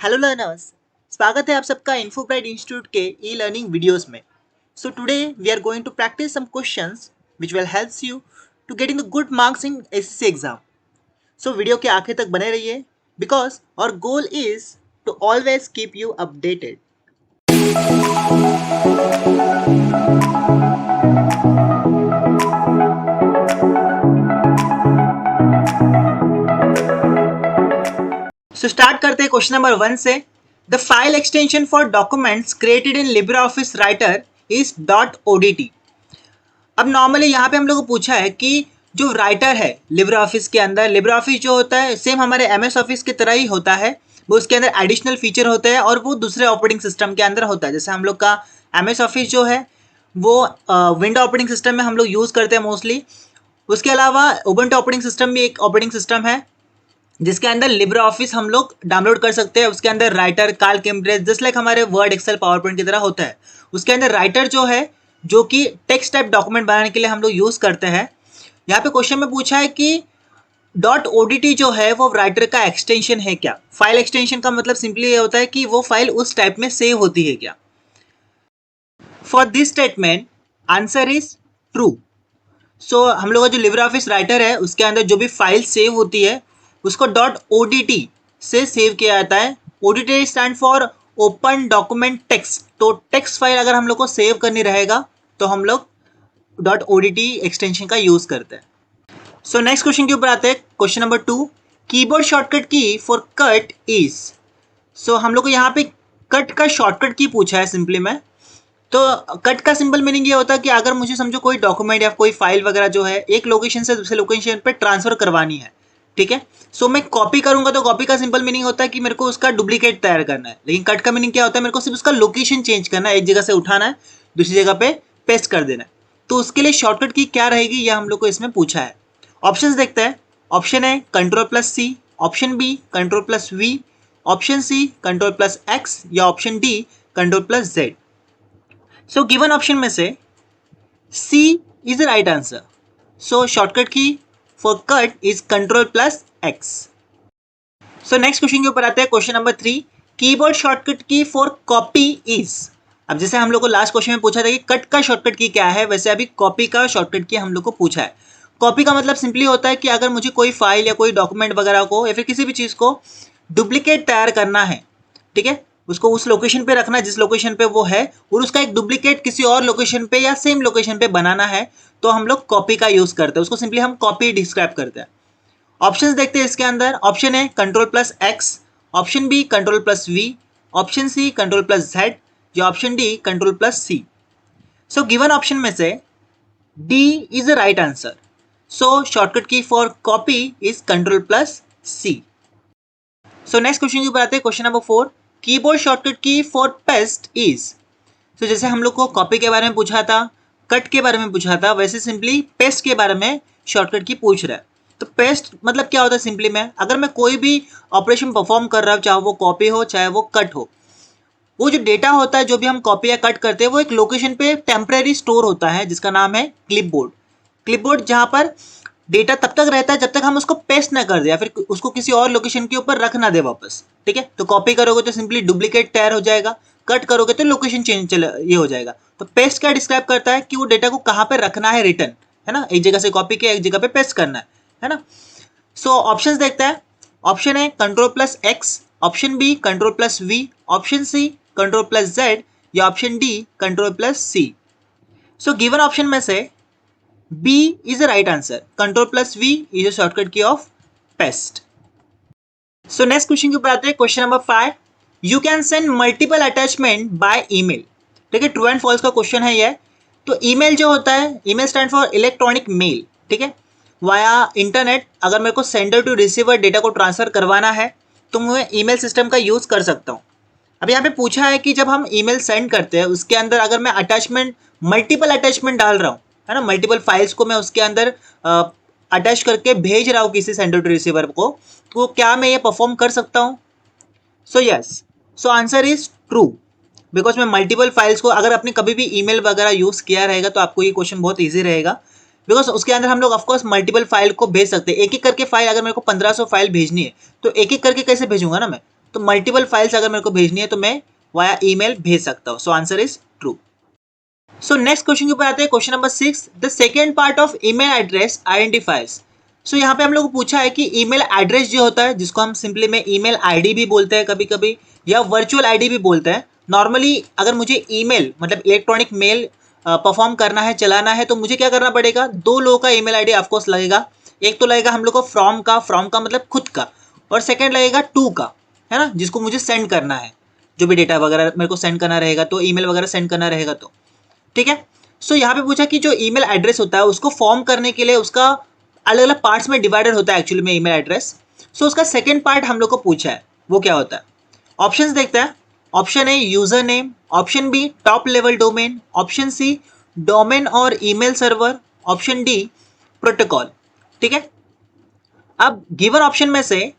Hello learners, स्वागत है आप सबका इन्फोब्राइट इंस्टीट्यूट के ई लर्निंग वीडियोस में। So today we are going to practice some questions which will helps you to getting the good marks in SSC exam. So video के आखिर तक बने रहिए because our goal is to always keep you updated. So start करते हैं question number 1 से। The file extension for documents created in Libre office writer is .odt। अब normally यहाँ पे हम लोग को पूछा है कि जो राइटर है लिब्रे ऑफिस के अंदर, लिब्रे ऑफिस जो होता है सेम हमारे एमएस ऑफिस की तरह ही होता है, वो उसके अंदर एडिशनल फीचर होते हैं और वो दूसरे ऑपरेटिंग सिस्टम के अंदर होता है। जैसे हम लोग का एमएस ऑफिस जो है वो विंडो ऑपरेटिंग सिस्टम में हम लोग यूज़ करते हैं मोस्टली। उसके अलावा उबंटू ऑपरेटिंग सिस्टम भी एक ऑपरेटिंग सिस्टम है जिसके अंदर लिब्रे ऑफिस हम लोग डाउनलोड कर सकते हैं। उसके अंदर राइटर, काल्क, इम्प्रेस जस्ट लाइक हमारे वर्ड, एक्सेल, पावर पॉइंट की तरह होता है। उसके अंदर राइटर जो है जो कि टेक्स्ट टाइप डॉक्यूमेंट बनाने के लिए हम लोग यूज़ करते हैं। यहाँ पे क्वेश्चन में पूछा है कि .odt जो है वो राइटर का एक्सटेंशन है क्या। फाइल एक्सटेंशन का मतलब सिंपली ये होता है कि वो फाइल उस टाइप में सेव होती है क्या। For this statement answer is true. So हम लोग का जो लिब्रे ऑफिस राइटर है उसके अंदर जो भी फाइल सेव होती है उसको .odt से सेव किया जाता है। odt stand for open document text. तो टेक्स्ट फाइल अगर हम लोग को सेव करनी रहेगा तो हम लोग .odt एक्सटेंशन का यूज करते हैं। सो नेक्स्ट क्वेश्चन के ऊपर आते हैं। Question number 2, keyboard shortcut key for cut is. सो हम लोग को यहाँ पे कट का शॉर्टकट की पूछा है सिंपली में। तो कट का सिंपल मीनिंग ये होता है कि अगर मुझे समझो कोई डॉक्यूमेंट या कोई फाइल वगैरह जो है एक लोकेशन से दूसरे लोकेशन पे ट्रांसफर करवानी है, ठीक है। सो मैं कॉपी करूंगा तो कॉपी का सिंपल मीनिंग होता है कि मेरे को उसका डुप्लीकेट तैयार करना है, लेकिन कट का मीनिंग क्या होता है, मेरे को सिर्फ उसका लोकेशन चेंज करना है, एक जगह से उठाना है दूसरी जगह पे पेस्ट कर देना है। तो उसके लिए शॉर्टकट की क्या रहेगी यह हम लोग को इसमें पूछा है। ऑप्शन देखते हैं। ऑप्शन है Ctrl+C, option B Ctrl+V, option C Ctrl+X या option D Ctrl+Z। So given option में से C is the right answer. So shortcut key for cut is Ctrl+X। So next question के ऊपर आते हैं। Question number 3, keyboard shortcut key for copy is. अब जैसे हम लोग को लास्ट क्वेश्चन में पूछा था कि कट का शॉर्टकट की क्या है, वैसे अभी कॉपी का शॉर्टकट की हम लोग को पूछा है। कॉपी का मतलब सिंपली होता है कि अगर मुझे कोई फाइल या कोई डॉक्यूमेंट वगैरह को या फिर किसी भी चीज़ को डुप्लीकेट तैयार करना है, ठीक है, उसको उस लोकेशन पे रखना जिस लोकेशन पे वो है और उसका एक डुप्लीकेट किसी और लोकेशन पे या सेम लोकेशन पे बनाना है, तो हम लोग कॉपी का यूज करते हैं। उसको सिंपली हम कॉपी डिस्क्राइब करते हैं। ऑप्शंस देखते हैं इसके अंदर। ऑप्शन है Ctrl+X, option B Ctrl+V, option C Ctrl+Z या option D Ctrl+C। So given option में से D is the right answer. So shortcut key for copy is Ctrl+C। So next question के ऊपर आते हैं। Question number 4, keyboard shortcut key for paste is. तो जैसे हम लोग को कॉपी के बारे में पूछा था, कट के बारे में पूछा था, वैसे सिंपली पेस्ट के बारे में शॉर्टकट की पूछ रहा है। तो पेस्ट मतलब क्या होता है सिंपली में, अगर मैं कोई भी ऑपरेशन परफॉर्म कर रहा हूँ, चाहे वो कॉपी हो चाहे वो कट हो, वो जो डेटा होता है जो भी हम कॉपी या कट करते हैं वो एक लोकेशन पे टेम्परेरी स्टोर होता है जिसका नाम है क्लिपबोर्ड। क्लिपबोर्ड जहाँ पर डेटा तब तक रहता है जब तक हम उसको पेस्ट ना कर दे या फिर उसको किसी और लोकेशन के ऊपर रख ना दे वापस, ठीक है। तो कॉपी करोगे तो सिंपली डुप्लीकेट तैयार हो जाएगा, कट करोगे तो लोकेशन चेंज ये हो जाएगा। तो पेस्ट क्या डिस्क्राइब करता है कि वो डेटा को कहाँ पे रखना है, रिटर्न, है ना, एक जगह से कॉपी किया एक जगह पे पेस्ट करना है ना। सो ऑप्शंस देखते हैं। ऑप्शन है Ctrl+X, option B Ctrl+V, option C Ctrl+Z या option D Ctrl+C। So given option में से B is the right answer. Ctrl+V is a shortcut key of paste. So next question के ऊपर आते हैं। Question number 5, you can send multiple attachment by email. ठीक है, true and false का question है ये। तो ईमेल जो होता है, email stand for electronic mail, ठीक है, वाया इंटरनेट। अगर मेरे को सेंडर टू रिसीवर डेटा को ट्रांसफर करवाना है तो मैं ईमेल सिस्टम का यूज कर सकता हूँ। अब यहाँ पे पूछा है कि जब हम ईमेल सेंड करते हैं उसके अंदर अगर मैं अटैचमेंट, मल्टीपल अटैचमेंट डाल रहा हूँ, है ना, मल्टीपल फाइल्स को मैं उसके अंदर अटैच करके भेज रहा हूँ किसी सेंडर टू रिसीवर को, तो क्या मैं ये परफॉर्म कर सकता हूँ? So yes, so answer is true, because मैं मल्टीपल फाइल्स को, अगर आपने कभी भी ईमेल वगैरह यूज़ किया रहेगा तो आपको ये क्वेश्चन बहुत ईजी रहेगा, बिकॉज उसके अंदर हम लोग ऑफकोर्स मल्टीपल फाइल को भेज सकते हैं। एक एक करके फाइल, अगर मेरे को 1500 फाइल भेजनी है तो एक एक करके कैसे भेजूंगा ना मैं, तो मल्टीपल फाइल्स अगर मेरे को भेजनी है तो मैं वाया ईमेल भेज सकता हूँ। So answer is true. So next question के ऊपर आते हैं, question number 6, the second part of email address identifies. So यहाँ पे हम लोग को पूछा है कि ईमेल एड्रेस जो होता है, जिसको हम सिंपली में ईमेल आईडी भी बोलते हैं कभी कभी, या वर्चुअल आईडी भी बोलते हैं। नॉर्मली अगर मुझे ईमेल मतलब इलेक्ट्रॉनिक मेल परफॉर्म करना है, चलाना है, तो मुझे क्या करना पड़ेगा, दो लोगों का ईमेल आईडी ऑफकोर्स लगेगा। एक तो लगेगा हम लोग को फ्रॉम का मतलब खुद का, और सेकेंड लगेगा टू का, है ना, जिसको मुझे सेंड करना है, जो भी डेटा वगैरह मेरे को सेंड करना रहेगा, तो ईमेल वगैरह सेंड करना रहेगा तो ठीक है। सो यहाँ पे पूछा कि जो ईमेल एड्रेस होता है उसको फॉर्म करने के लिए उसका अलग अलग पार्ट्स में डिवाइडेड होता है एक्चुअली में ईमेल एड्रेस। सो उसका सेकंड पार्ट हम लोग को पूछा है, वो क्या होता है। ऑप्शंस देखते हैं। Option A user name, option B top level domain, option C domain और email server, option D protocol. ठीक है, अब गिवन ऑप्शन में से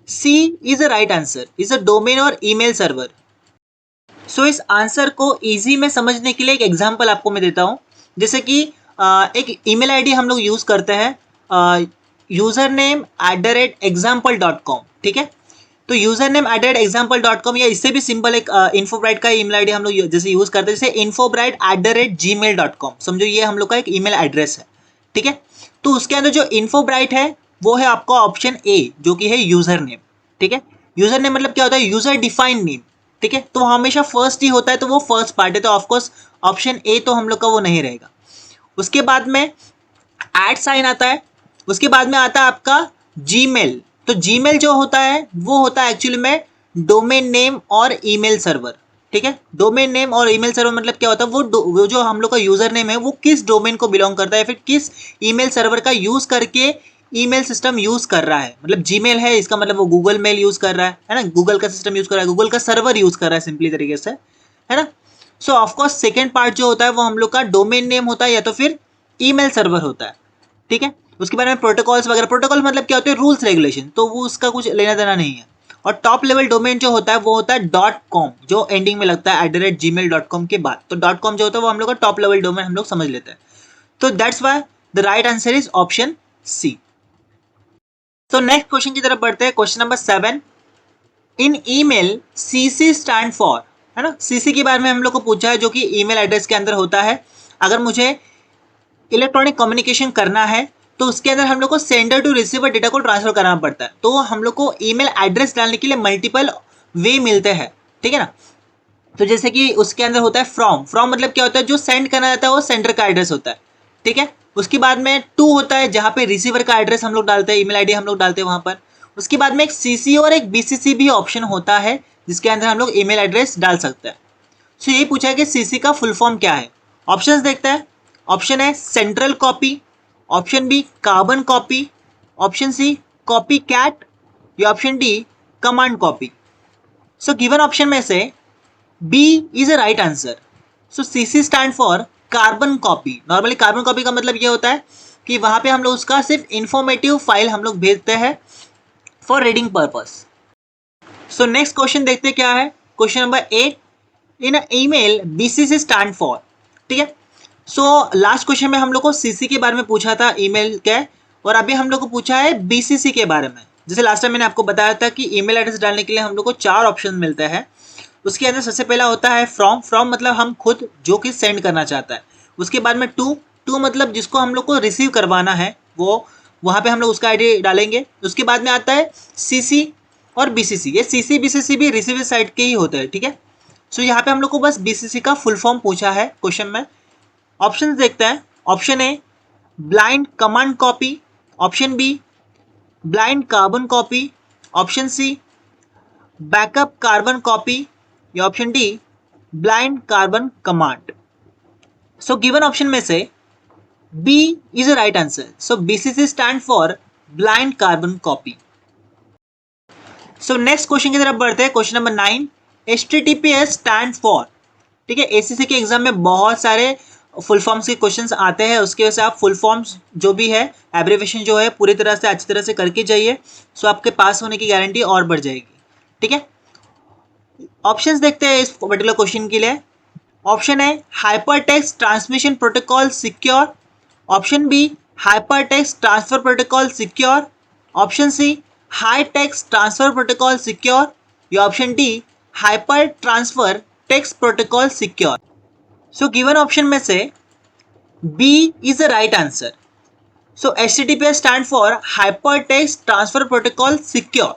C is a right answer, is a domain और ईमेल सर्वर। सो इस आंसर को easy में समझने के लिए एक एग्जांपल आपको मैं देता हूं। जैसे कि एक ईमेल आईडी हम लोग यूज करते हैं यूजर नेम @example.com। ठीक है, तो यूजर नेम @example.com, या इससे भी सिंपल एक इन्फोब्राइट का ईमेल आईडी हम लोग जैसे यूज करते हैं, जैसे infobright@gmail.com। समझो ये हम लोग का एक ईमेल एड्रेस है। ठीक है, तो उसके अंदर जो इन्फोब्राइट है वो है आपका ऑप्शन ए, जो कि है यूजर नेम। ठीक है, यूजर नेम मतलब क्या होता है, यूजर डिफाइंड नेम। ठीक है, तो हमेशा फर्स्ट ही होता है, तो वो फर्स्ट पार्ट है, तो ऑफकोर्स ऑप्शन ए तो हम लोग का वो नहीं रहेगा। उसके बाद में ऐड साइन आता है, उसके बाद में आता है आपका जीमेल। तो जीमेल जो होता है वो होता है एक्चुअली में डोमेन नेम और ईमेल सर्वर। ठीक है, डोमेन नेम और ईमेल सर्वर मतलब क्या होता है, वो जो हम लोग का यूजर नेम है वो किस डोमेन को बिलोंग करता है, फिर किस ईमेल सर्वर का यूज करके ईमेल सिस्टम यूज कर रहा है। मतलब जीमेल है, इसका मतलब वो गूगल मेल यूज कर रहा है ना, गूगल का सिस्टम यूज कर रहा है, गूगल का सर्वर यूज कर रहा है सिंपली तरीके से, है ना। सो ऑफकोर्स सेकेंड पार्ट जो होता है वो हम लोग का डोमेन नेम होता है या तो फिर ईमेल सर्वर होता है। ठीक है, उसके बारे में प्रोटोकॉल्स वगैरह, प्रोटोकॉल मतलब क्या होते हैं, रूल्स रेगुलेशन, तो वो उसका कुछ लेना देना नहीं है। और टॉप लेवल डोमेन जो होता है वो होता है .com, जो एंडिंग में लगता है @gmail.com के बाद। तो .com जो होता है वो हम लोग का टॉप लेवल डोमेन हम लोग समझ लेते हैं। तो that's why the right answer is option C. तो नेक्स्ट क्वेश्चन की तरफ बढ़ते हैं, question number 7, in email CC stand for, है ना। सीसी के बारे में हम लोग को पूछा है, जो कि ईमेल एड्रेस के अंदर होता है। अगर मुझे इलेक्ट्रॉनिक कम्युनिकेशन करना है तो उसके अंदर हम लोग को सेंडर टू रिसीवर डेटा को ट्रांसफर करना पड़ता है, तो हम लोग को ईमेल एड्रेस डालने के लिए मल्टीपल वे मिलते हैं। ठीक है ना, तो जैसे कि उसके अंदर होता है फ्रॉम मतलब क्या होता है, जो सेंड करना रहता है वो सेंडर का एड्रेस होता है। ठीक है, उसके बाद में टू होता है, जहाँ पे रिसीवर का एड्रेस हम लोग डालते हैं, ईमेल आईडी हम लोग डालते हैं वहाँ पर। उसके बाद में एक सीसी और एक बीसीसी भी ऑप्शन होता है, जिसके अंदर हम लोग ईमेल एड्रेस डाल सकते हैं। सो ये पूछा है कि सीसी का फुल फॉर्म क्या है। ऑप्शंस देखते हैं। Option A central copy, option B carbon copy, option C copy cat, या option D command copy. So given option में से B is a right answer. So CC stand for carbon copy. Normally carbon copy का मतलब ये होता है कि वहां पे हम लोग उसका सिर्फ इंफॉर्मेटिव फाइल हम लोग भेजते हैं for reading purpose. So next question देखते क्या है, question number 8, in email BCC stand for. ठीक है, सो लास्ट क्वेश्चन में हम लोग को सीसी के बारे में पूछा था ईमेल क्या, और अभी हम लोग को पूछा है बीसीसी के बारे में। जैसे लास्ट टाइम मैंने आपको बताया था कि ईमेल एड्रेस डालने के लिए हम लोग को 4 ऑप्शन मिलते हैं। उसके अंदर सबसे पहला होता है फ्रॉम मतलब हम खुद जो कि सेंड करना चाहता है। उसके बाद में टू मतलब जिसको हम लोग को रिसीव करवाना है, वो वहाँ पे हम लोग उसका आईडी डालेंगे। उसके बाद में आता है सीसी और बीसीसी। ये सीसी बीसीसी भी रिसीवर साइड के ही होते हैं। ठीक है, सो यहाँ पे हम लोग को बस बीसीसी का फुल फॉर्म पूछा है क्वेश्चन में। ऑप्शन देखते हैं। Option A blind command copy, option B blind carbon copy, option C backup carbon copy, या option D blind carbon command. So given option में से B is a right answer. So BCC stand for blind carbon copy. So next question की तरफ बढ़ते हैं, question number 9, HTTPS stand for. ठीक है, ACC के एग्जाम में बहुत सारे फुल फॉर्म्स के क्वेश्चंस आते हैं, उसकी वजह से आप फुल फॉर्म्स जो भी है, एब्रिविएशन जो है, पूरी तरह से अच्छी तरह से करके जाइए। सो आपके पास होने की गारंटी और बढ़ जाएगी। ठीक है, ऑप्शंस देखते हैं इस पर्टिकुलर क्वेश्चन के लिए। Option A hypertext transmission protocol secure, option B hypertext transfer protocol secure, option C high text transfer protocol secure, या option D hyper transfer text protocol secure. So given option में से B is the right answer. So HTTPS stand for hyper text transfer protocol secure.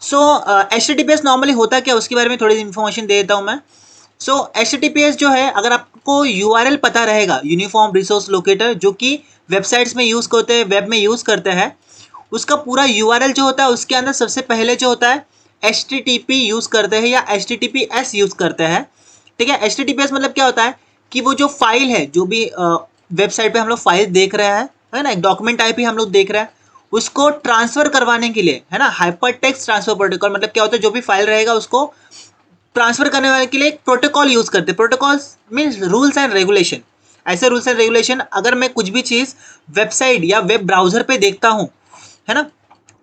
So HTTPS normally होता क्या, उसके बारे में थोड़ी information दे देता हूँ मैं। सो HTTPS जो है, अगर आपको URL पता रहेगा, यूनिफॉर्म रिसोर्स लोकेटर, जो कि वेबसाइट्स में यूज़ करते हैं, वेब में यूज़ करते हैं, उसका पूरा URL जो होता है उसके अंदर सबसे पहले जो होता है HTTP यूज़ करते हैं या HTTPS यूज़ करते हैं। ठीक है, HTTPS मतलब क्या होता है कि वो जो फाइल है, जो भी वेबसाइट पे हम लोग फाइल देख रहे हैं, है ना, एक डॉक्यूमेंट टाइप ही हम लोग देख रहे हैं, उसको ट्रांसफर करवाने के लिए, है ना, हाइपर टेक्स्ट ट्रांसफर प्रोटोकॉल मतलब क्या होता है, जो भी फाइल रहेगा उसको ट्रांसफर करने वाले के लिए एक प्रोटोकॉल यूज करते हैं। Protocols means rules and regulation. ऐसे रूल्स एंड रेगुलेशन, अगर मैं कुछ भी चीज़ वेबसाइट या वेब ब्राउजर पे देखता हूँ, है ना,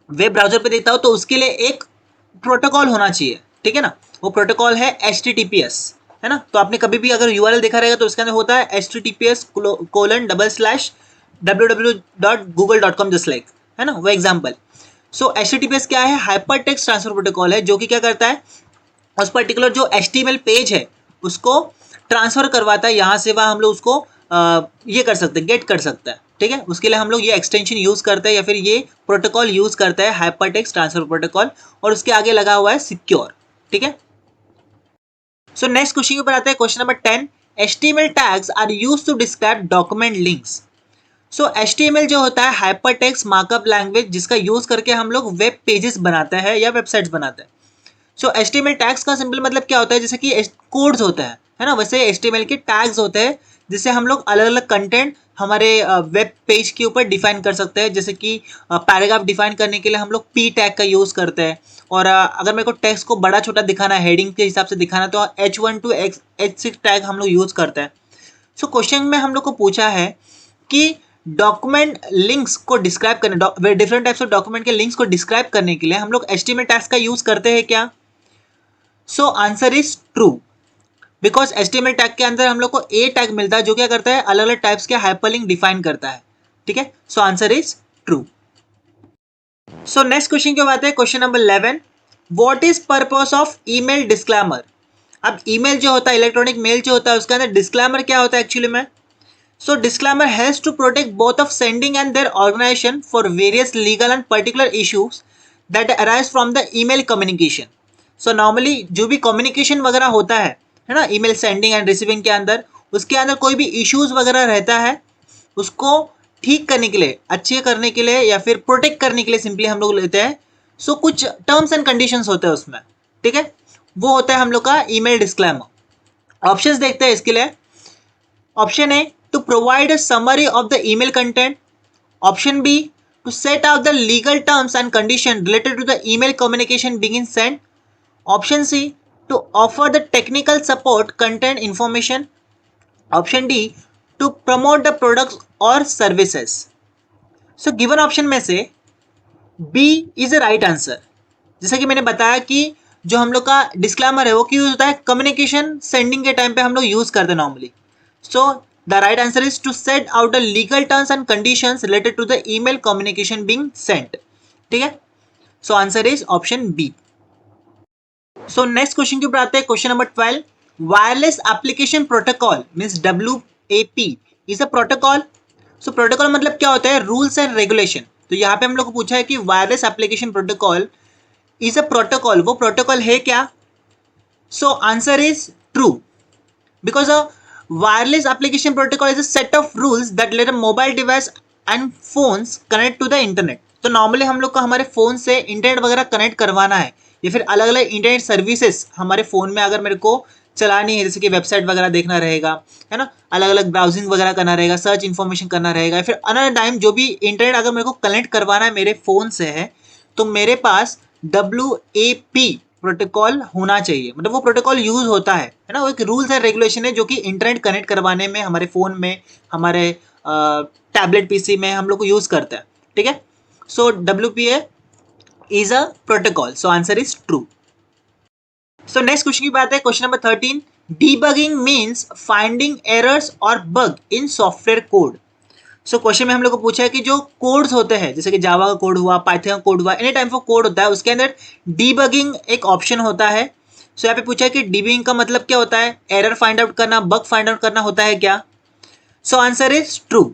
वेब ब्राउजर पे देखता हूँ, तो उसके लिए एक प्रोटोकॉल होना चाहिए। ठीक है ना, वो प्रोटोकॉल है HTTPS, है ना। तो आपने कभी भी अगर URL देखा रहेगा तो उसके अंदर होता है https://www.google.com जस्ट लाइक, है ना, वो एग्जाम्पल। सो HTTPS क्या है, हाइपर टेक्स्ट ट्रांसफर प्रोटोकॉल है, जो कि क्या करता है, उस पर्टिकुलर जो HTML पेज है उसको ट्रांसफर करवाता है, यहाँ से वहाँ हम लोग उसको ये कर सकते हैं, गेट कर सकता है। ठीक है, उसके लिए हम लोग ये एक्सटेंशन यूज़ करते हैं या फिर ये प्रोटोकॉल यूज़ करता है, हाइपर टेक्स्ट ट्रांसफर प्रोटोकॉल, और उसके आगे लगा हुआ है सिक्योर। ठीक है, सो नेक्स्ट क्वेश्चन के ऊपर आता है, question number 10। HTML tags are used to describe document links. So HTML जो होता है हाइपर टेक्स्ट मार्कअप लैंग्वेज, जिसका यूज़ करके हम लोग वेब पेजेस बनाते हैं या वेबसाइट्स बनाते हैं। सो HTML टैग्स का सिंपल मतलब क्या होता है, जैसे कि कोड्स होता है ना, वैसे HTML के टैग्स होते हैं, जिससे हम लोग अलग अलग कंटेंट हमारे वेब पेज के ऊपर डिफाइन कर सकते हैं। जैसे कि पैराग्राफ डिफाइन करने के लिए हम लोग P टैग का यूज़ करते हैं, और अगर मेरे को टेक्स्ट को बड़ा छोटा दिखाना है, हेडिंग के हिसाब से दिखाना, तो H1 to H6 टैग हम लोग यूज़ करते हैं। सो क्वेश्चन में हम लोग को पूछा है कि डॉक्यूमेंट लिंक्स को डिस्क्राइब करने, डिफरेंट टाइप्स ऑफ डॉक्यूमेंट के लिंक्स को डिस्क्राइब करने के लिए हम लोग HTML टैग्स का यूज़ करते हैं क्या? So answer is true, because HTML tag के अंदर हम लोग को A टैग मिलता है, जो क्या करता है, अलग अलग टाइप्स के हाइपरलिंक डिफाइन करता है। ठीक है, so answer is true. So next question की बात है, question number 11। What is purpose of email disclaimer. अब ईमेल जो होता है, इलेक्ट्रॉनिक मेल जो होता है, उसके अंदर डिस्क्लेमर क्या होता है एक्चुअली में। So disclaimer has to protect both of sending and their organisation for various legal and particular issues that arise from the email communication. So normally जो भी कम्युनिकेशन वगैरह होता है ना, ईमेल सेंडिंग एंड रिसीविंग के अंदर, उसके अंदर कोई भी इश्यूज वगैरह रहता है, उसको ठीक करने के लिए, अच्छे करने के लिए, या फिर प्रोटेक्ट करने के लिए सिंपली हम लोग लेते हैं। सो कुछ टर्म्स एंड कंडीशंस होते हैं उसमें। ठीक है, वो होता है हम लोग का ईमेल डिस्क्लेमर। ऑप्शंस देखते हैं इसके लिए। Option A, to provide a summary of the email content. Option B, to set out the legal terms and condition related to the email communication being sent. Option C, to offer the technical support content information. Option D, to promote the products और services. So given option में से B is the right answer. जैसा कि मैंने बताया कि जो हम लोग का डिस्क्लेमर है वो क्यों होता है, कम्युनिकेशन सेंडिंग के टाइम पे हम लोग यूज करते हैं normally. So the right answer is to set out the legal terms and conditions related to the email communication being sent. ठीक है, so answer is option B. So next question के ऊपर आते हैं, question number 12। Wireless application protocol means WAP is a protocol. So protocol मतलब क्या होता है, रूल्स एंड रेगुलेशन। तो यहाँ पे हम लोग को पूछा है कि wireless application protocol is a protocol, वो प्रोटोकॉल है क्या। So answer is true, because a wireless application protocol is a set of rules that let a mobile device and phones connect to the internet. तो normally हम लोग को हमारे phone से internet वगैरह कनेक्ट करवाना है, या फिर अलग अलग इंटरनेट सर्विसेज हमारे फ़ोन में अगर मेरे को चलानी है, जैसे कि वेबसाइट वगैरह देखना रहेगा, है ना, अलग अलग ब्राउजिंग वगैरह करना रहेगा, सर्च इन्फॉर्मेशन करना रहेगा, या फिर अनदर टाइम जो भी इंटरनेट अगर मेरे को कनेक्ट करवाना है मेरे फ़ोन से है, तो मेरे पास WAP प्रोटोकॉल होना चाहिए, मतलब वो प्रोटोकॉल यूज़ होता है ना, वो एक रूल्स एंड रेगुलेशन है जो कि इंटरनेट कनेक्ट करवाने में हमारे फ़ोन में, हमारे टैबलेट PC में हम लोग को यूज़ करता है। ठीक है, so WPA is a protocol, so answer is true. So next question की बात है, question number 13। debugging means finding errors or bug in software code. So question में हम लोग को पूछा है कि जो कोड्स होते हैं जैसे कि जावा का कोड हुआ, पाइथन का कोड हुआ, एनी टाइप ऑफ कोड होता है, उसके अंदर डीबगिंग एक ऑप्शन होता है। सो यहाँ पे पूछा है कि डीबगिंग का मतलब क्या होता है, एरर फाइंड आउट करना, बग फाइंड आउट करना होता है क्या? So answer is true.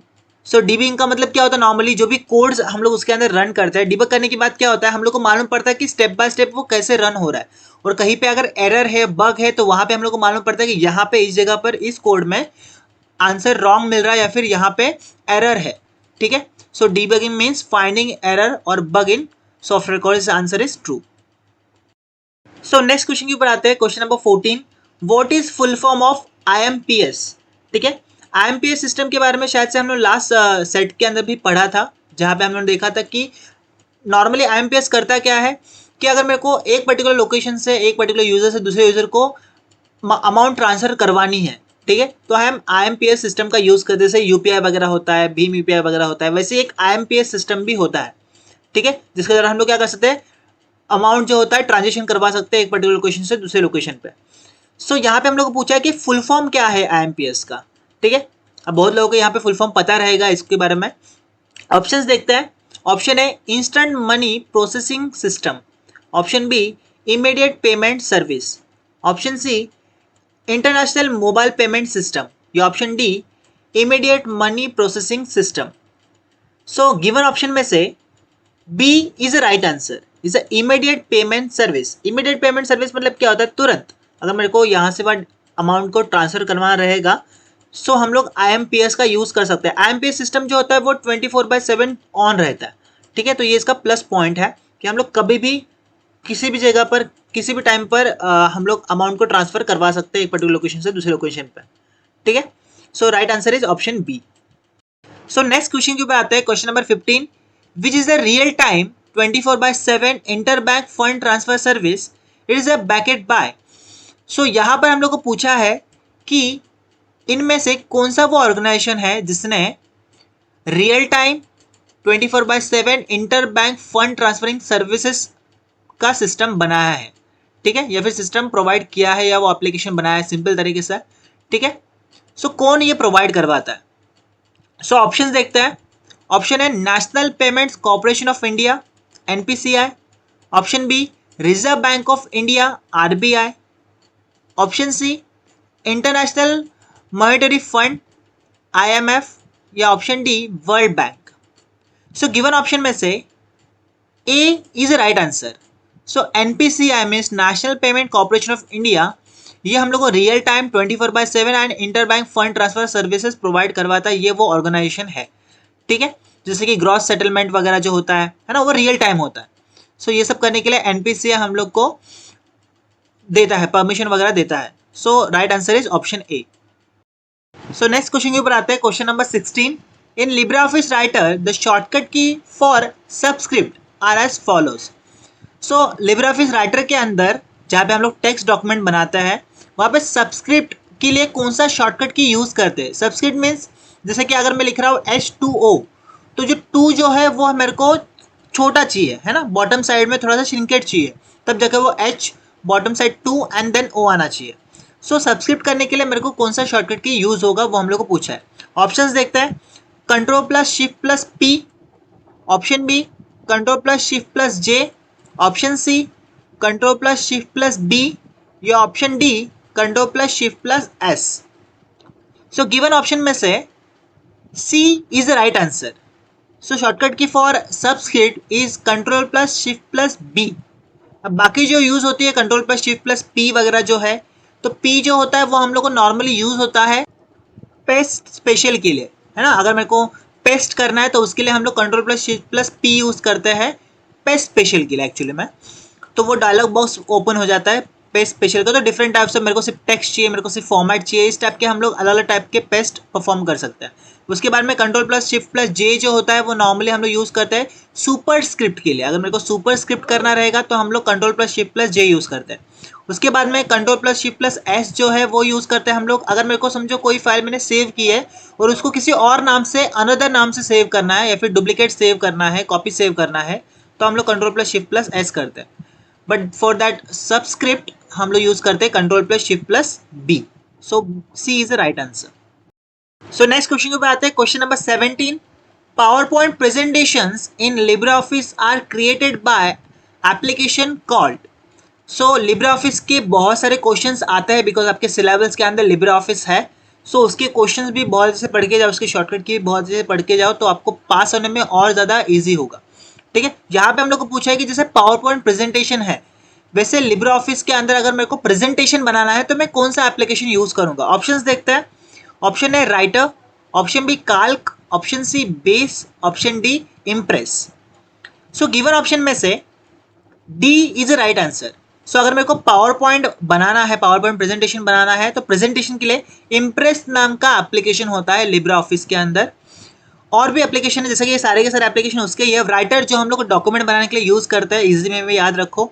So debugging का मतलब क्या होता है, नॉर्मली जो भी कोड्स हम लोग उसके अंदर रन करते हैं, डीबग करने के बाद क्या होता है, हम लोग को मालूम पड़ता है कि स्टेप बाय स्टेप वो कैसे रन हो रहा है, और कहीं पे अगर एरर है, बग है, तो वहां पे हम लोग को मालूम पड़ता है कि यहाँ पे इस जगह पर इस कोड में आंसर रॉन्ग मिल रहा है या फिर यहाँ पे एरर है। ठीक है, सो डीबगिंग मीन्स फाइंडिंग एरर और bug in software code. Answer is true. So next question के ऊपर आते हैं, question number 14, what is full form of IMPS? ठीक है, IMPS सिस्टम के बारे में शायद से हम लोग लास्ट सेट के अंदर भी पढ़ा था, जहाँ पे हम लोगों ने देखा था कि नॉर्मली IMPS करता क्या है कि अगर मेरे को एक पर्टिकुलर लोकेशन से, एक पर्टिकुलर यूजर से दूसरे यूजर को अमाउंट ट्रांसफर करवानी है, ठीक है, तो हम IMPS सिस्टम का यूज करते, जैसे UPI वगैरह होता है, भीम UPI वगैरह होता है, वैसे एक IMPS सिस्टम भी होता है। ठीक है, जिसके द्वारा हम लोग क्या कर सकते हैं, अमाउंट जो होता है ट्रांजेक्शन करवा सकते हैं एक पर्टिकुलर लोकेशन से दूसरे लोकेशन पे। सो यहाँ पे हम लोग को पूछा है कि फुल फॉर्म क्या है IMPS का। ठीक है, अब बहुत लोगों को यहाँ पे फुल फॉर्म पता रहेगा इसके बारे में। ऑप्शंस देखते हैं। Option A instant money processing system, option B immediate payment service, option C international mobile payment system, या option D immediate money processing system. So given option में से B is a right answer, is a immediate payment service. Immediate payment service मतलब क्या होता है, तुरंत अगर मेरे को यहाँ से वहाँ अमाउंट को ट्रांसफर करवाना रहेगा, सो हम लोग IMPS का यूज कर सकते हैं। IMPS सिस्टम जो होता है वो 24/7 ऑन रहता है। ठीक है, तो ये इसका प्लस पॉइंट है कि हम लोग कभी भी किसी भी जगह पर किसी भी टाइम पर हम लोग अमाउंट को ट्रांसफर करवा सकते हैं एक पर्टिकुलर लोकेशन से दूसरे लोकेशन पर। ठीक है, so right answer is option B. So next question के ऊपर आते हैं, question number 15, which is the real time 24/7 inter bank fund transfer service, it is a backed by. So यहाँ पर हम लोग को पूछा है कि इनमें से कौन सा वो ऑर्गेनाइजेशन है जिसने real time 24/7 inter bank fund transferring services का सिस्टम बनाया है। ठीक है, या फिर सिस्टम प्रोवाइड किया है, या वो एप्लीकेशन बनाया है सिंपल तरीके से। ठीक है, सो कौन ये प्रोवाइड करवाता है? सो ऑप्शंस देखते हैं। Option A National Payments Corporation of India NPCI, option B Reserve Bank of India RBI, option C International Monetary Fund IMF, या option D World Bank. So given option में से A is a right answer. So NPCI means National Payment Corporation of India, ये हम लोग को real time 24/7 and inter bank fund transfer services provide करवाता है, ये वो ऑर्गेनाइजेशन है। ठीक है, जैसे कि ग्रॉस सेटलमेंट वगैरह जो होता है ना, वो रियल टाइम होता है। सो ये सब करने के लिए NPCI हम लोग को देता है, परमिशन वगैरह देता है। So right answer is option A. So next question के ऊपर आते हैं, question number 16, in LibreOffice Writer the shortcut key for subscript are as follows. So LibreOffice Writer के अंदर जहाँ पे हम लोग टेक्स्ट डॉक्यूमेंट बनाते हैं, वहाँ पे सबस्क्रिप्ट के लिए कौन सा शॉर्टकट की यूज करते हैं? सबस्क्रिप्ट मीन्स जैसे कि अगर मैं लिख रहा हूँ H2O, तो जो 2 जो है वो मेरे को छोटा चाहिए, है ना, बॉटम साइड में थोड़ा सा श्रिंकेट चाहिए, तब जाकर वो H bottom side 2 and then O आना चाहिए। सो सबस्क्रिप्ट करने के लिए मेरे को कौन सा शॉर्टकट की यूज होगा, वो हम लोग को पूछा है। ऑप्शंस देखते हैं। Ctrl+Shift+P, option B Ctrl+Shift+J, option C Ctrl+Shift+B, या option D Ctrl+Shift+S। So given option में से C is the right answer. So shortcut key for subscript is Ctrl+Shift+B। अब बाकी जो यूज होती है Ctrl+Shift+P वगैरह जो है, तो P जो होता है वो हम लोग को नॉर्मली यूज होता है पेस्ट स्पेशल के लिए, है ना। अगर मेरे को पेस्ट करना है तो उसके लिए हम लोग Ctrl+Shift+P यूज करते हैं पेस्ट स्पेशल के लिए एक्चुअली में। तो वो डायलॉग बॉक्स ओपन हो जाता है पेस्ट स्पेशल का। तो डिफरेंट टाइप्स ऑफ, मेरे को सिर्फ टेक्स्ट चाहिए, मेरे को सिर्फ फॉर्मेट चाहिए, इस टाइप के हम लोग अलग अलग टाइप के पेस्ट परफॉर्म कर सकते हैं। उसके बाद में Ctrl+Shift+J जो होता है वो नॉर्मली हम लोग यूज़ करते हैं सुपर स्क्रिप्ट के लिए। अगर मेरे को सुपर स्क्रिप्ट करना रहेगा तो हम लोग Ctrl+Shift+J यूज़ करते हैं। उसके बाद में Ctrl+Shift+S जो है वो यूज़ करते हैं हम लोग। अगर मेरे को समझो कोई फाइल मैंने सेव की है और उसको किसी और नाम से, अनदर नाम से सेव करना है, या फिर डुप्लीकेट सेव करना है, कॉपी सेव करना है, तो हम लोग Ctrl+Shift+S करते हैं। बट फॉर दैट सबस्क्रिप्ट हम लोग यूज़ करते हैं Ctrl+Shift+B। So C is the right answer. So next question के ऊपर आते हैं, question number 17। Power point presentations in Libre office are created by application called. So Libre office के बहुत सारे क्वेश्चंस आते हैं बिकॉज आपके सिलेबस के अंदर लिब्रे ऑफिस है। सो उसके क्वेश्चंस भी बहुत से पढ़ के जाओ, उसके शॉर्टकट की भी बहुत से पढ़ के जाओ, तो आपको पास होने में और ज़्यादा ईजी होगा। ठीक है, यहाँ पे हम लोग को पूछा है कि जैसे पावर पॉइंट प्रेजेंटेशन है, वैसे लिब्रे ऑफिस के अंदर अगर मेरे को प्रेजेंटेशन बनाना है तो मैं कौन सा एप्लीकेशन यूज करूंगा। ऑप्शंस देखते हैं। Option A Writer, option B Calc, option C Base, option D Impress. So given option में से D is a right answer. So अगर मेरे को पावर पॉइंट बनाना है, पावर पॉइंट प्रेजेंटेशन बनाना है, तो प्रेजेंटेशन के लिए इम्प्रेस नाम का एप्लीकेशन होता है लिब्रे ऑफिस के अंदर। और भी एप्लीकेशन है, जैसे कि ये सारे के सारे एप्लीकेशन उसके ही है। राइटर जो हम लोग डॉक्यूमेंट बनाने के लिए यूज करते हैं, इजी में भी याद रखो।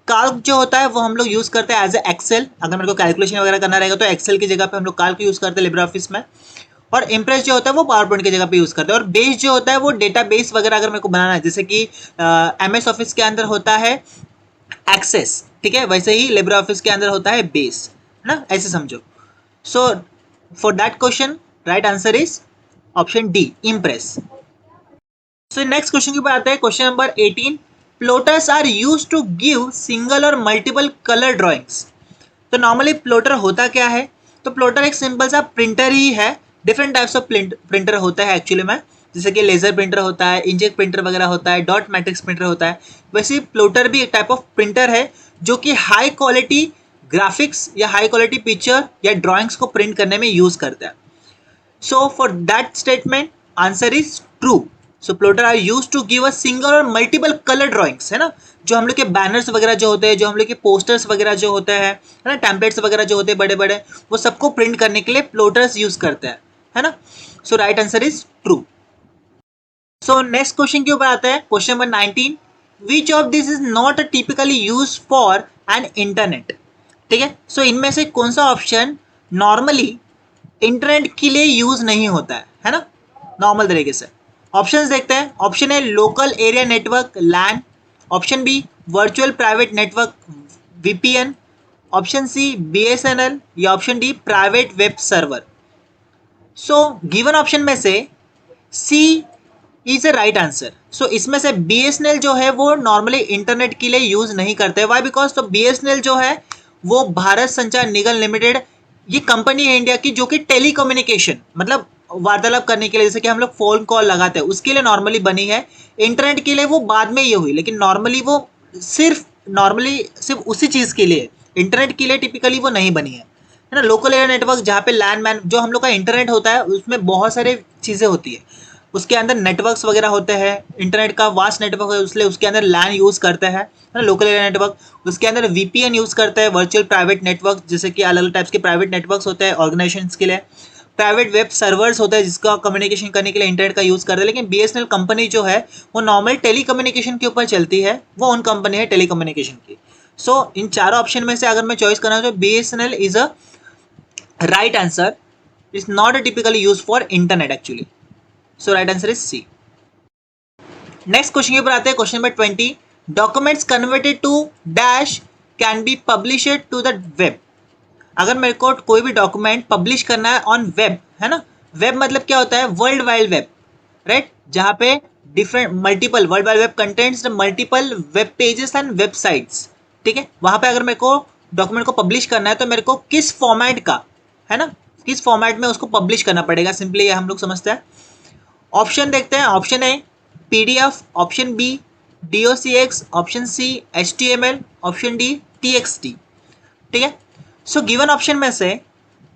काल्क जो होता है वो हम लोग यूज करते हैं एज ए एक्सेल, अगर मेरे को कैलकुलेशन वगैरह करना रहेगा तो एक्सेल की जगह पे हम लोग काल्क यूज करते हैं लिब्रे ऑफिस में। और इम्प्रेस जो होता है वो पावर पॉइंट की जगह पे यूज करते हैं। और बेस जो होता है वो डेटा बेस वगैरह अगर मेरे को बनाना है, जैसे कि MS ऑफिस के अंदर होता है एक्सेस, ठीक है, वैसे ही लिब्रे ऑफिस के अंदर होता है बेस, है ना, ऐसे समझो। So for that question right answer is option D Impress. So next question के ऊपर आते हैं, question number 18। Plotters are use to give single और मल्टीपल कलर ड्राइंग्स। तो नॉर्मली प्लोटर होता क्या है, तो प्लोटर एक सिंपल सा प्रिंटर ही है। डिफरेंट टाइप्स ऑफ प्रिंटर होता है एक्चुअली में, जैसे कि लेजर प्रिंटर होता है, इंजेक्ट प्रिंटर वगैरह होता है, डॉट मैट्रिक्स प्रिंटर होता है। वैसे प्लोटर भी एक टाइप ऑफ प्रिंटर है जो कि हाई क्वालिटी ग्राफिक्स या हाई क्वालिटी पिक्चर या ड्राइंग्स को प्रिंट करने में यूज करता है। So for that statement answer is true. So plotter are used to give a single or multiple color drawings, है ना, जो हम लोग के बैनर्स वगैरह जो होते हैं, जो हम लोग के पोस्टर्स वगैरह जो होते हैं, है ना, टेम्पलेट्स वगैरह जो होते हैं बड़े बड़े, वो सबको प्रिंट करने के लिए प्लोटर्स यूज करते हैं, है ना। So right answer is true. So next question के ऊपर आता है, question number 19। Which of this is not typically use for an internet. ठीक है, सो इनमें से कौन सा ऑप्शन नॉर्मली इंटरनेट के लिए यूज नहीं होता है ना, नॉर्मल तरीके से। ऑप्शंस देखते हैं। Option A local area network LAN, option B virtual private network VPN, option C BSNL या option D private web server. So given option में से C is a right answer. सो इसमें से BSNL जो है वो नॉर्मली इंटरनेट के लिए यूज नहीं करते। वाई? बिकॉज तो BSNL जो है वो भारत संचार निगम लिमिटेड, ये कंपनी है इंडिया की, जो कि टेलीकम्युनिकेशन मतलब वार्तालाप करने के लिए, जैसे कि हम लोग फोन कॉल लगाते हैं, उसके लिए नॉर्मली बनी है। इंटरनेट के लिए वो बाद में ये हुई, लेकिन नॉर्मली वो सिर्फ उसी चीज़ के लिए, इंटरनेट के लिए टिपिकली वो नहीं बनी है ना। लोकल एरिया नेटवर्क जहाँ पे लैंडमैन जो हम लोग का इंटरनेट होता है उसमें बहुत सारे चीज़ें होती है, उसके अंदर नेटवर्क्स वगैरह होते हैं। इंटरनेट का वास्ट नेटवर्क है, इसलिए उसके अंदर लैन यूज़ करते हैं ना, लोकल एरिया नेटवर्क। उसके अंदर VPN यूज़ करते हैं, वर्चुअल प्राइवेट नेटवर्क, जैसे कि अलग अलग टाइप्स के प्राइवेट नेटवर्क्स होते हैं ऑर्गेनाइजेशंस के लिए। प्राइवेट वेब सर्वर्स होता है जिसका कम्युनिकेशन करने के लिए इंटरनेट का यूज़ करते हैं। लेकिन BSNL कंपनी जो है वो नॉर्मल टेलीकम्युनिकेशन के ऊपर चलती है, वो ओन कंपनी है टेलीकम्युनिकेशन की। सो इन चारों ऑप्शन में से अगर मैं चॉइस करना तो BSNL is a right answer, is not a typically use for internet actually. So right answer is C. Next question के ऊपर आते हैं, question number 20। Documents converted to dash can be published to the web. अगर मेरे को कोई भी document publish करना है ऑन वेब, है ना, वेब मतलब क्या होता है, वर्ल्ड वाइड वेब, राइट, जहाँ पे different multiple world wide web contents multiple web pages and websites. ठीक है, वहाँ पे अगर मेरे को डॉक्यूमेंट को पब्लिश करना है तो मेरे को किस फॉर्मेट का, है ना, किस फॉर्मेट में उसको पब्लिश करना पड़ेगा, सिंपली ये हम लोग समझते हैं। ऑप्शन देखते हैं। Option A PDF, option B DOCX, option C HTML, option D TXT। ठीक है, सो गिवन ऑप्शन में से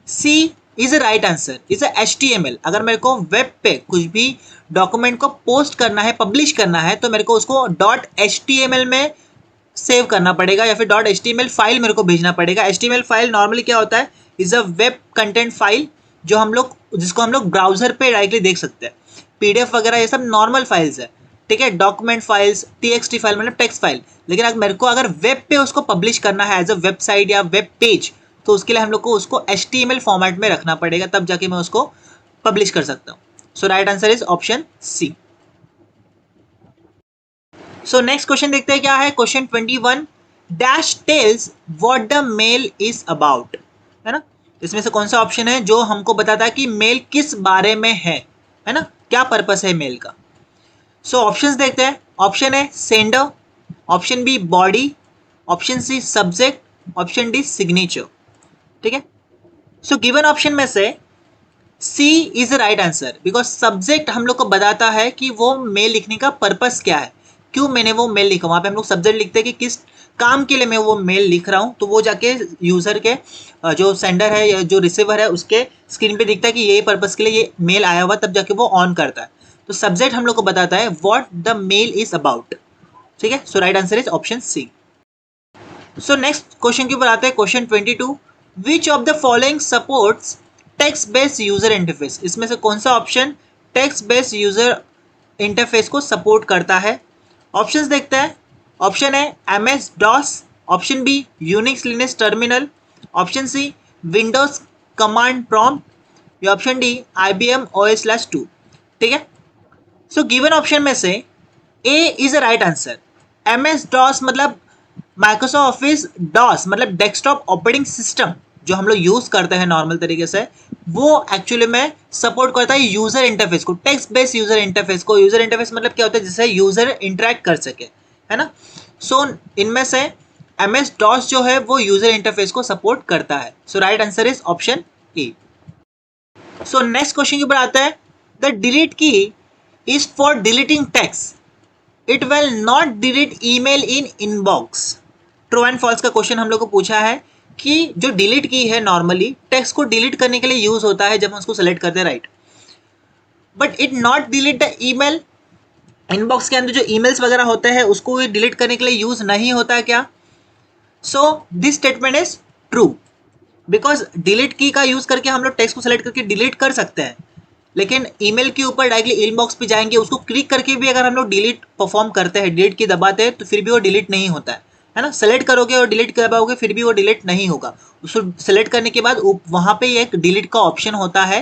C is a right answer, is a HTML। अगर मेरे को वेब पे कुछ भी डॉक्यूमेंट को पोस्ट करना है, पब्लिश करना है, तो मेरे को उसको .html में सेव करना पड़ेगा या फिर .html फाइल मेरे को भेजना पड़ेगा। HTML फाइल नॉर्मली क्या होता है, is a web content file जिसको हम लोग ब्राउजर पे डायरेक्टली देख सकते हैं। PDF वगैरह ये सब नॉर्मल फाइल्स है, ठीक है, डॉक्यूमेंट फाइल्स, TXT फाइल मतलब टेक्स्ट फाइल। लेकिन अगर मेरे को वेब पे उसको पब्लिश करना है एज अ वेबसाइट या वेब पेज, तो उसके लिए हम लोग को उसको HTML फॉर्मेट में रखना पड़ेगा, तब जाके मैं उसको पब्लिश कर सकता हूँ। So right answer is option C. So next question देखते हैं क्या है, question 21। Dash tells what the mail is about, है ना। इसमें से कौन सा ऑप्शन है जो हमको बताता है कि मेल किस बारे में है ना, क्या पर्पस है मेल का। सो ऑप्शंस देखते हैं। Option A sender, option B body, option C subject, option D signature. ठीक है, सो गिवन ऑप्शन में से C is the right answer, because subject हम लोग को बताता है कि वो मेल लिखने का पर्पस क्या है, क्यों मैंने वो मेल लिखा। वहां पे हम लोग सब्जेक्ट लिखते हैं कि किस काम के लिए मैं वो मेल लिख रहा हूँ, तो वो जाके यूजर के जो सेंडर है या जो रिसीवर है उसके स्क्रीन पे दिखता है कि ये पर्पस के लिए ये मेल आया हुआ, तब जाके वो ऑन करता है। तो सब्जेक्ट हम लोग को बताता है what the mail is about. ठीक है, so right answer is option C. So next question के ऊपर आते हैं, question 22, which of the following supports text based user interface. इसमें से कौन सा ऑप्शन टेक्स्ट बेस्ड यूजर इंटरफेस को सपोर्ट करता है। ऑप्शंस देखते हैं। Option A MS DOS, option B Unix Linux terminal, option C Windows command prompt, या ऑप्शन डी IBM OS/2। ठीक है, सो गिवन ऑप्शन में से A is a right answer. MS DOS मतलब माइक्रोसॉफ्ट ऑफिस डॉस मतलब desktop operating system जो हम लोग यूज करते हैं नॉर्मल तरीके से, वो एक्चुअली में सपोर्ट करता है यूजर इंटरफेस को, टेक्स्ट बेस्ड यूजर इंटरफेस को। यूजर इंटरफेस मतलब क्या होता है, जिससे यूजर इंटरेक्ट कर सके, है ना। सो इनमें से MS DOS जो है वो यूजर इंटरफेस को सपोर्ट करता है। So right answer is option A. So next question के ऊपर आता है, the delete key is for deleting text, it will not delete email in inbox. True and false का क्वेश्चन हम लोग को पूछा है कि जो डिलीट की है नॉर्मली टेक्स्ट को डिलीट करने के लिए यूज होता है जब हम उसको सेलेक्ट करते हैं, right, but it not delete the email. Inbox के अंदर जो ईमेल्स वगैरह होते हैं उसको डिलीट करने के लिए यूज नहीं होता है क्या। So this statement is true, because delete की का यूज करके हम लोग टेक्स्ट को सेलेक्ट करके डिलीट कर सकते हैं, लेकिन ईमेल के ऊपर डायरेक्टली इनबॉक्स पे जाएंगे, उसको क्लिक करके भी अगर हम लोग डिलीट परफॉर्म करते हैं, डिलीट की दबाते हैं, तो फिर भी वो डिलीट नहीं होता है ना। सेलेक्ट करोगे और डिलीट दबाओगे फिर भी वो डिलीट नहीं होगा। उसको सेलेक्ट करने के बाद वहाँ पे एक डिलीट का ऑप्शन होता है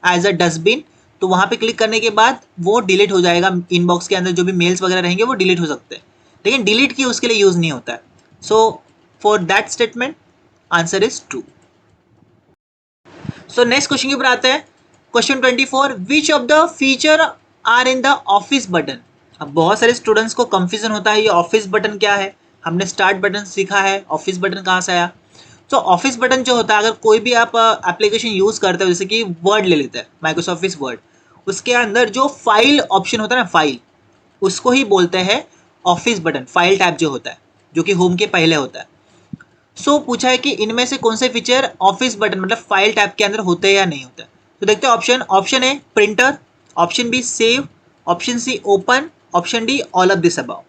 एज अ डस्टबिन, तो वहाँ पे क्लिक करने के बाद वो डिलीट हो जाएगा। इनबॉक्स के अंदर जो भी मेल्स वगैरह रहेंगे वो डिलीट हो सकते हैं, लेकिन डिलीट की उसके लिए यूज नहीं होता है। So for that statement answer is true. So next question के ऊपर आते हैं, question 24, which of the feature are in the office button. अब बहुत सारे स्टूडेंट्स को कंफ्यूजन होता है ये ऑफिस बटन क्या है, हमने स्टार्ट बटन सीखा है, ऑफिस बटन कहाँ से आया। तो ऑफिस बटन जो होता है, अगर कोई भी आप एप्लीकेशन यूज करते हो, जैसे कि वर्ड ले लेते हैं, माइक्रोसॉफ्ट ऑफिस वर्ड, उसके अंदर जो फाइल ऑप्शन होता है ना, फाइल, उसको ही बोलते हैं ऑफिस बटन। फाइल टैब जो होता है, जो कि होम के पहले होता है। सो पूछा है कि इनमें से कौन से फीचर ऑफिस बटन मतलब फाइल टैब के अंदर होते हैं या नहीं होते। तो देखते हैं option. Option A printer, option B save, option C open, option D all of this above.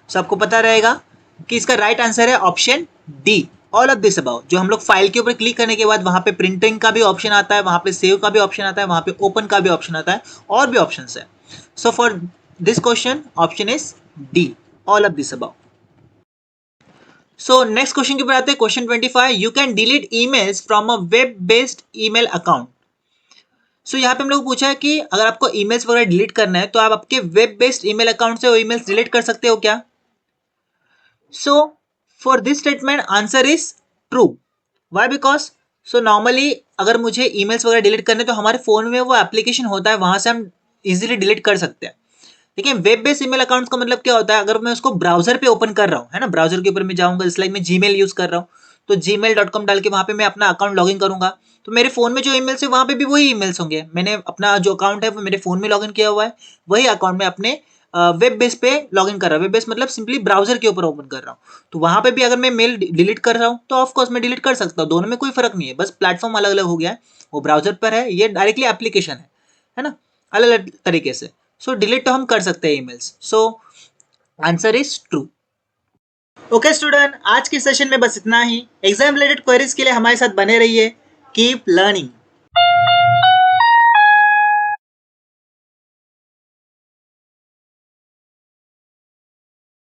So आपको पता रहेगा कि इसका राइट आंसर है option D, all of this above. जो हम लोग फाइल के ऊपर क्लिक करने के बाद वहां पे प्रिंटिंग का भी ऑप्शन आता है, वहां पे सेव का भी ऑप्शन आता है, वहां पे ओपन का भी ऑप्शन आता है, और भी ऑप्शन है। So for this question option is D, all of this above. So next question के ऊपर आते हैं, question 25, you can delete emails from a web based email account. So यहाँ पे हम लोग पूछा है कि अगर आपको ईमेल्स वगैरह डिलीट करना है तो आप आपके वेब बेस्ड ईमेल अकाउंट से वो ईमेल्स डिलीट कर सकते हो क्या। So for this statement answer is true. Why, because so normally अगर मुझे ईमेल्स वगैरह डिलीट करने तो हमारे फोन में वो एप्लीकेशन होता है, वहां से हम इजीली डिलीट कर सकते हैं। देखिए वेब बेस्ड ईमेल अकाउंट्स का मतलब क्या होता है, अगर मैं उसको ब्राउजर पे ओपन कर रहा हूँ, है ना, ब्राउजर के ऊपर मैं जाऊंगा, जैसे लाइक मैं जीमेल यूज कर रहा हूँ, तो gmail.com डाल के वहां पे मैं अपना अकाउंट लॉगिन करूंगा, तो मेरे फोन में जो ईमेल्स है वहां पे भी वही ईमेल्स होंगे। मैंने अपना जो अकाउंट है वो मेरे फोन में लॉगिन किया हुआ है, वही अकाउंट में अपने वेब बेस पे लॉगिन कर रहा हूँ। वेब बेस मतलब सिंपली ब्राउजर के ऊपर ओपन कर रहा हूँ, तो वहां पे भी अगर मैं मेल डिलीट कर रहा हूँ तो ऑफकोर्स मैं डिलीट कर सकता हूँ। दोनों में कोई फर्क नहीं है, बस प्लेटफॉर्म अलग अलग हो गया है, वो ब्राउजर पर है, ये डायरेक्टली एप्लीकेशन है ना, अलग अलग तरीके से। सो डिलीट तो हम कर सकते हैं emails. So answer is true. Okay student, आज के सेशन में बस इतना ही। एग्जाम रिलेटेड क्वेरीज के लिए हमारे साथ बने रहिए। Keep learning.